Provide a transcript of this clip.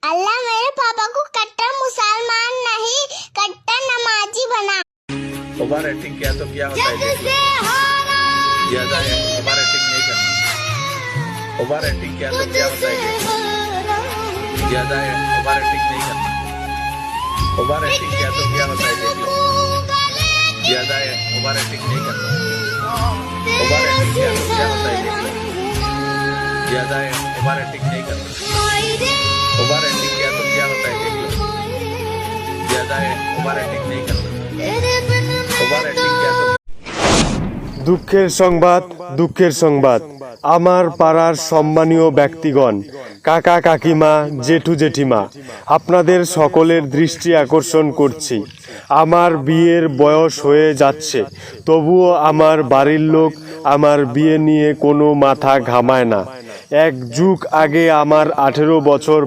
अल्लाह मेरे पापा को कट्टर मुसलमान नहीं कट्टर नमाजी बना। ओवर एक्टिंग किया तो क्या होता है ज्यादा ओवर एक्टिंग नहीं करना। ओवर एक्टिंग किया तो क्या होता है ज्यादा ओवर एक्टिंग नहीं करना। ओवर एक्टिंग किया तो क्या होता है देख लो ज्यादा ओवर एक्टिंग नहीं करना। ओवर एक्टिंग किया तो क्या होता है देख लो ज्यादा ओवर एक्टिंग नहीं करना। ओवर एक्टिंग किया तो क्या होता है देख लो ज्यादा ओवर एक्टिंग नहीं करना। ओवर एक्टिंग किया तो দুঃখের সংবাদ আমার পাড়ার সম্মানীয় ব্যক্তিগণ, কাকা কাকিমা, জেঠু জেঠিমা, আপনাদের সকলের দৃষ্টি আকর্ষণ করছি। আমার বিয়ের বয়স হয়ে যাচ্ছে, তবুও আমার বাড়ির লোক আমার বিয়ে নিয়ে কোনো মাথা ঘামায় না। এক যুগ আগে আমার 18 বছর